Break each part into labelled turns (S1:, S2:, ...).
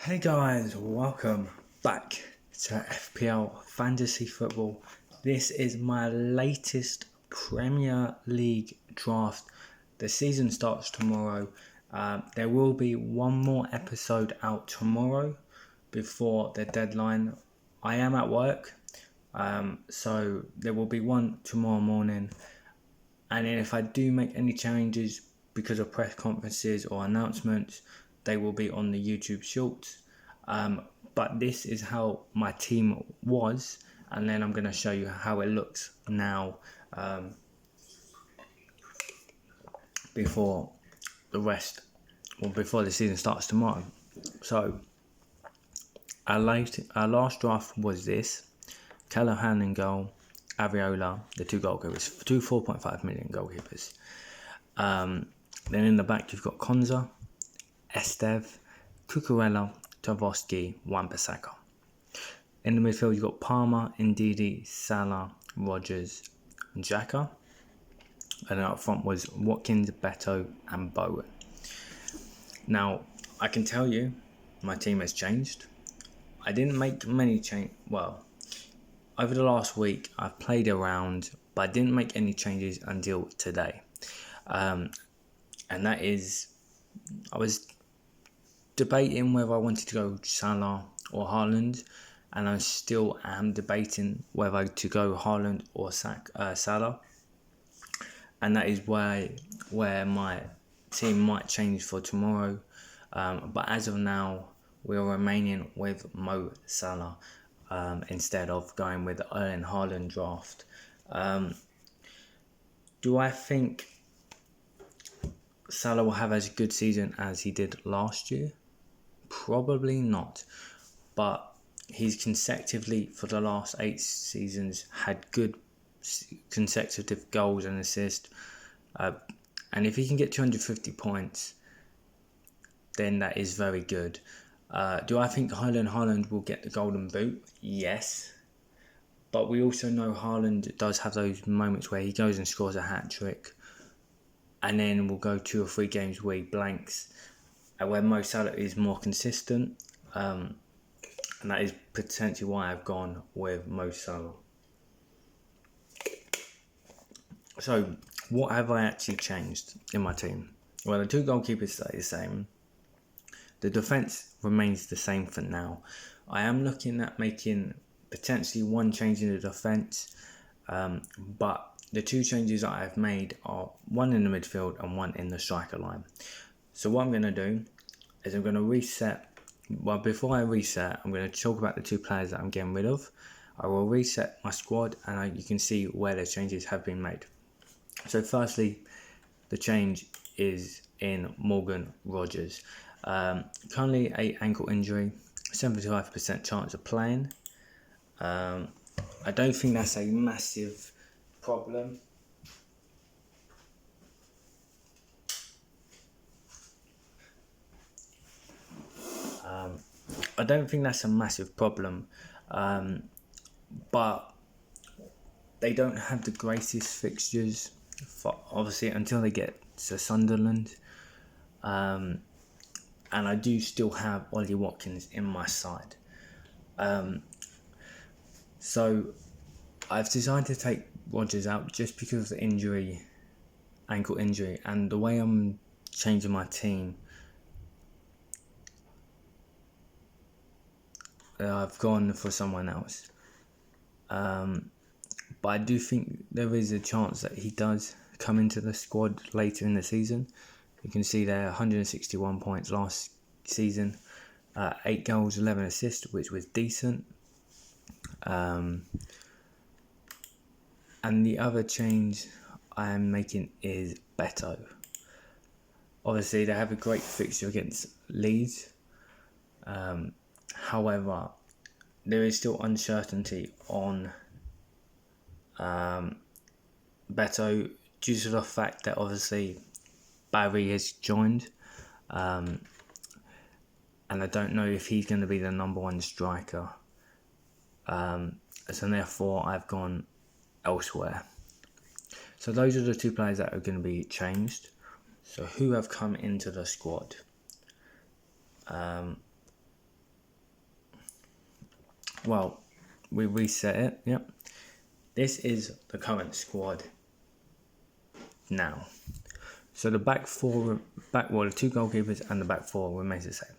S1: Hey guys, welcome back to FPL Fantasy Football. This is my latest Premier League draft. The season starts tomorrow. There will be one more episode out tomorrow before the deadline. I am at work, so there will be one tomorrow morning. And then if I do make any changes because of press conferences or announcements, they will be on the YouTube Shorts. But this is how my team was, and then I'm going to show you how it looks now before the season starts tomorrow. So our last draft was this: Callahan in goal, Aviola, the two goalkeepers, two 4.5 million goalkeepers. Then in the back you've got Konza, Estev, Cucurella, Tavoski, Wan-Bissaka. In the midfield, you've got Palmer, Ndidi, Salah, Rogers, and Xhaka. And then up front was Watkins, Beto, and Bowen. Now, I can tell you, my team has changed. I didn't make many changes. Well, over the last week, I've played around, but I didn't make any changes until today. And that is, I was debating whether I wanted to go Salah or Haaland, and I still am debating whether to go Haaland or Salah, and that is where my team might change for tomorrow, but as of now we are remaining with Mo Salah instead of going with the Erling Haaland draft. Do I think Salah will have as good season as he did last year? Probably not, but he's consecutively for the last 8 seasons had good consecutive goals and assists, and if he can get 250 points, then that is very good. Do I think Haaland will get the golden boot? Yes, but we also know Haaland does have those moments where he goes and scores a hat-trick, and then we'll go 2 or 3 games where he blanks, and where Mo Salah is more consistent, and that is potentially why I've gone with Mo Salah. So, what have I actually changed in my team? Well, the 2 goalkeepers stay the same. The defence remains the same for now. I am looking at making potentially one change in the defence, but the 2 changes that I've made are one in the midfield and one in the striker line. So what I'm going to do is I'm going to reset. Well, before I reset, I'm going to talk about the 2 players that I'm getting rid of. I will reset my squad, and you can see where the changes have been made. So firstly, the change is in Morgan Rogers. Currently a ankle injury, 75% chance of playing. I don't think that's a massive problem. I don't think that's a massive problem, but they don't have the greatest fixtures, obviously, until they get to Sunderland. And I do still have Ollie Watkins in my side. So I've decided to take Rogers out just because of the ankle injury, and the way I'm changing my team. I've gone for someone else. But I do think there is a chance that he does come into the squad later in the season. You can see there 161 points last season, 8 goals, 11 assists, which was decent. And the other change I am making is Beto. Obviously, they have a great fixture against Leeds. However, there is still uncertainty on Beto due to the fact that obviously Barry has joined, and I don't know if he's going to be the number 1 striker. So therefore I've gone elsewhere. So those are the 2 players that are going to be changed. So who have come into the squad? Well, we reset it. Yep. This is the current squad now. So the back four, the two goalkeepers and the back four remains the same.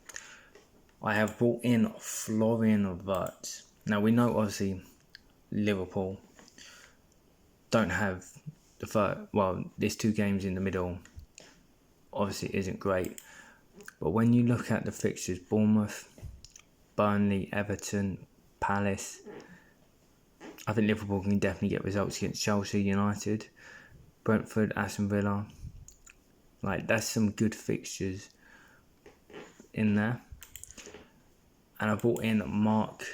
S1: I have brought in Florian Wirtz. Now we know obviously Liverpool don't have the first. Well, there's 2 games in the middle. Obviously, isn't great. But when you look at the fixtures, Bournemouth, Burnley, Everton, Palace, I think Liverpool can definitely get results against Chelsea, United, Brentford, Aston Villa. Like, that's some good fixtures in there. And I brought in Mark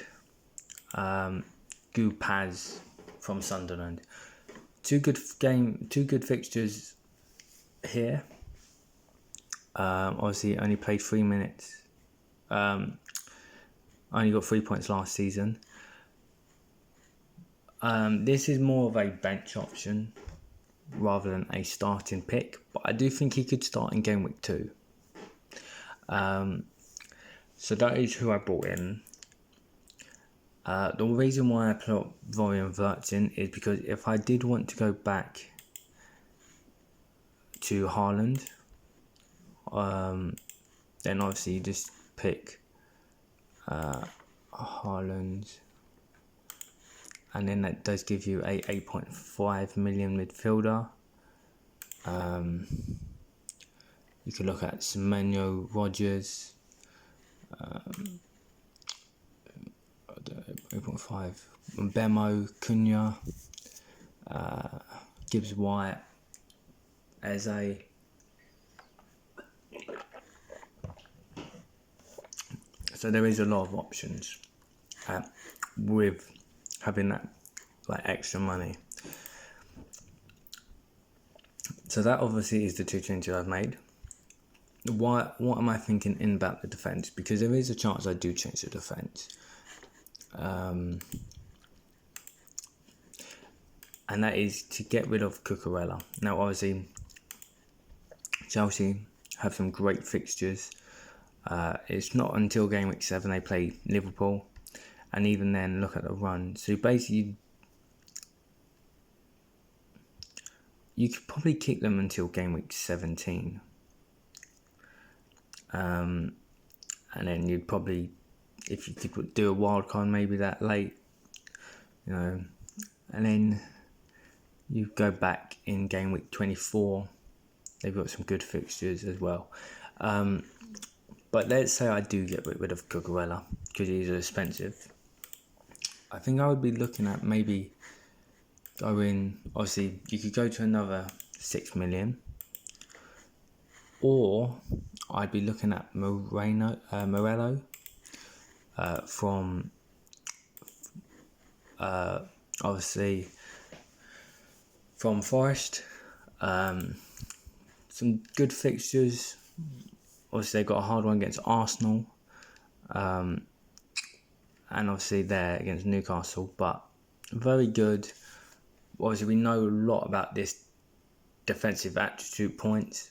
S1: Gupaz from Sunderland. Two good fixtures here. Obviously, only played 3 minutes. Only got 3 points last season. This is more of a bench option rather than a starting pick, but I do think he could start in Gameweek 2. So that is who I brought in. The reason why I put Florian Wirtz in is because if I did want to go back to Haaland, then obviously you just pick Haaland, and then that does give you a 8.5 million midfielder. You could look at Semenyo Rogers, 8.5, Bemo, Cunha, Gibbs White, Eze. So there is a lot of options with having that like extra money. So that obviously is the 2 changes I've made. What am I thinking in about the defence? Because there is a chance I do change the defence. And that is to get rid of Cucurella. Now obviously Chelsea have some great fixtures. It's not until game week 7 they play Liverpool, and even then look at the run. So basically you could probably kick them until game week 17. And then you'd probably, if you could do a wild card maybe that late, and then you go back in game week 24. They've got some good fixtures as well. But let's say I do get rid of Cucurella because he's expensive. I think I would be looking at maybe going, obviously you could go to another 6 million, or I'd be looking at Morello from obviously from Forest. Some good fixtures. Obviously they've got a hard one against Arsenal, and obviously they're against Newcastle, but very good. Obviously we know a lot about this defensive aptitude points.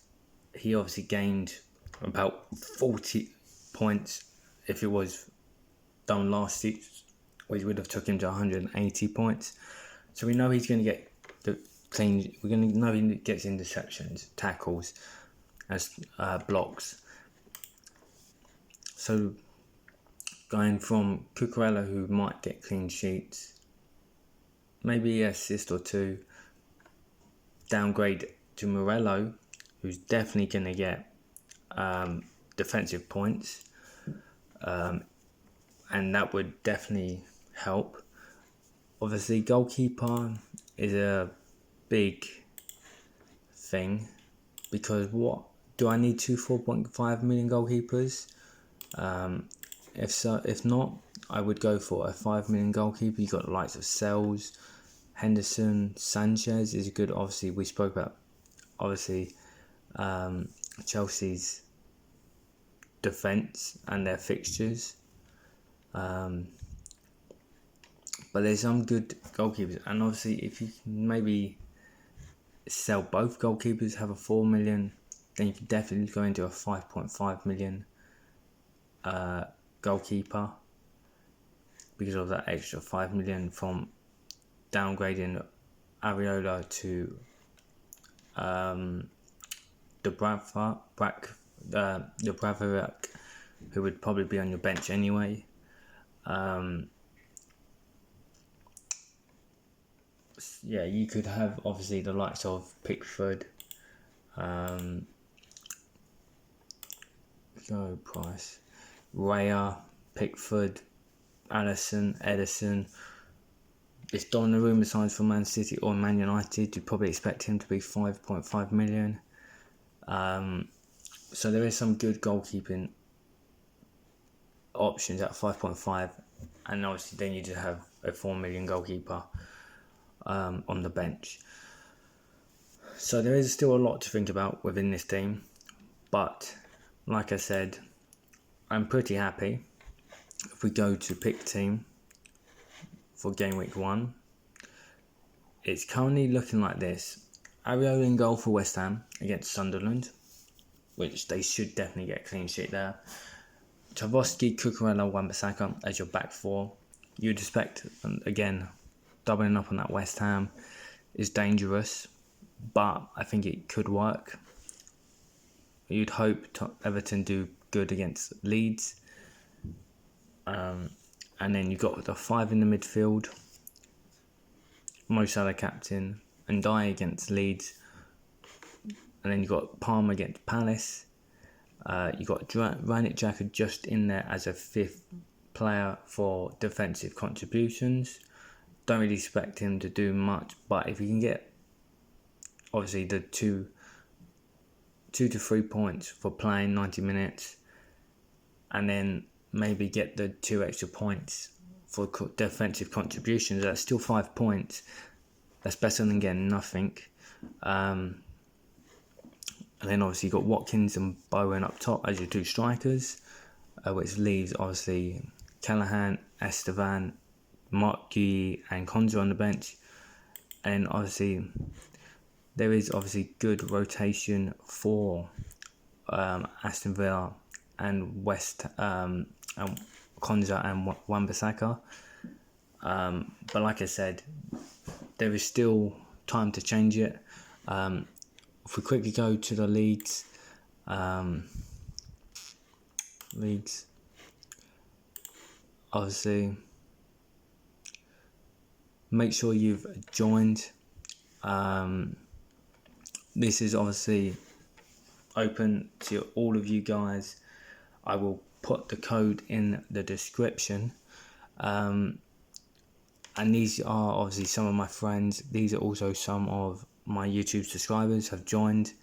S1: He obviously gained about 40 points if it was done last season, which would have took him to 180 points. So we know he's going to get the clean. We're going to know he gets interceptions, tackles, as blocks. So going from Cucurella, who might get clean sheets, maybe an assist or 2, downgrade to Morello, who's definitely going to get defensive points, and that would definitely help. Obviously, goalkeeper is a big thing, because what do I need 4.5 million goalkeepers? If not, I would go for a 5 million goalkeeper. You got the likes of Sells, Henderson, Sanchez is good. Obviously, we spoke about Chelsea's defence and their fixtures. But there's some good goalkeepers, and obviously if you can maybe sell both goalkeepers, have a 4 million, then you can definitely go into a 5.5 million goalkeeper. because of that extra 5 million from downgrading Areola to the Bravarac, who would probably be on your bench anyway. Yeah, you could have obviously the likes of Pickford, Price, Raya, Pickford, Alisson, Edison. If Donnarumma signs for Man City or Man United, you'd probably expect him to be 5.5 million. So there is some good goalkeeping options at 5.5, and obviously then you just have a 4 million goalkeeper on the bench. So there is still a lot to think about within this team, but like I said, I'm pretty happy. If we go to pick team for game week 1, it's currently looking like this: Areola in goal for West Ham against Sunderland, which they should definitely get a clean sheet there. Tarkowski, Cucurella, Wan-Bissaka as your back four. You'd expect, again, doubling up on that West Ham is dangerous, but I think it could work. You'd hope Everton do good against Leeds. And then you've got the 5 in the midfield. Mo Salah captain, and Dye against Leeds. And then you've got Palmer against Palace. You've got Granit Xhaka just in there as a 5th player for defensive contributions. Don't really expect him to do much, but if you can get obviously the 2 to 3 points for playing 90 minutes, and then maybe get the 2 extra points for defensive contributions, that's still 5 points. That's better than getting nothing. And then obviously you've got Watkins and Bowen up top as your 2 strikers, which leaves obviously Callahan, Estevan, Mark Guy and Konza on the bench. And obviously there is obviously good rotation for Aston Villa and West and Konza and Wan-Bissaka. But like I said, there is still time to change it. If we quickly go to the leagues, obviously make sure you've joined. This is obviously open to all of you guys. I will put the code in the description. And these are obviously some of my friends. These are also some of my YouTube subscribers have joined.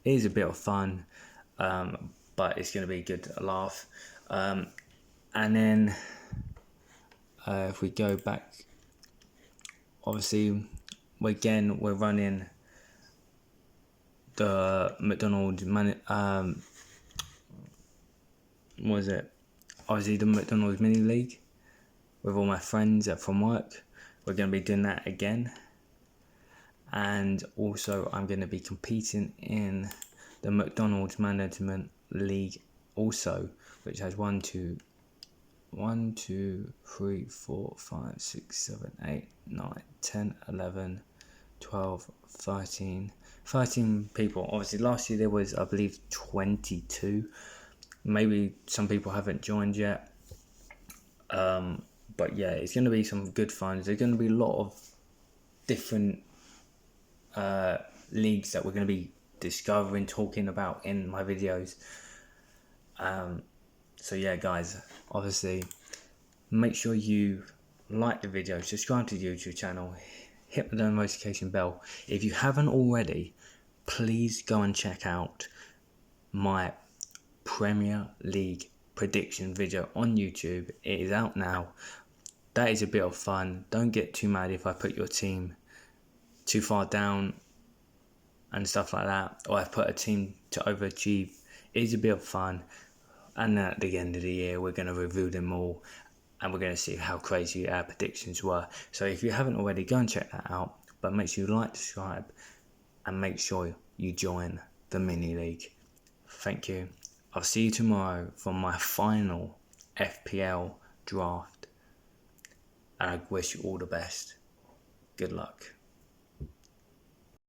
S1: It is a bit of fun, but it's going to be a good laugh. And then if we go back, obviously we're running the McDonald's obviously the McDonald's mini league with all my friends from work. We're going to be doing that again, and also I'm going to be competing in the McDonald's management league also, which has 1, 2, 3, 4, 5, 6, 7, 8, 9, 10, 11, 12, 13 people. Obviously last year there was, I believe, 22. Maybe some people haven't joined yet. But yeah, it's going to be some good fun. There's going to be a lot of different leagues that we're going to be discovering, talking about in my videos. So yeah, guys, obviously make sure you like the video, subscribe to the YouTube channel, hit the notification bell. If you haven't already, please go and check out my Premier League prediction video on YouTube. It is out now. That is a bit of fun. Don't get too mad if I put your team too far down and stuff like that, or I put a team to overachieve. It is a bit of fun, and at the end of the year we're going to review them all, and we're going to see how crazy our predictions were. So if you haven't already, go and check that out. But make sure you like, subscribe, and make sure you join the mini league. Thank you. I'll see you tomorrow for my final FPL draft and I wish you all the best. Good luck.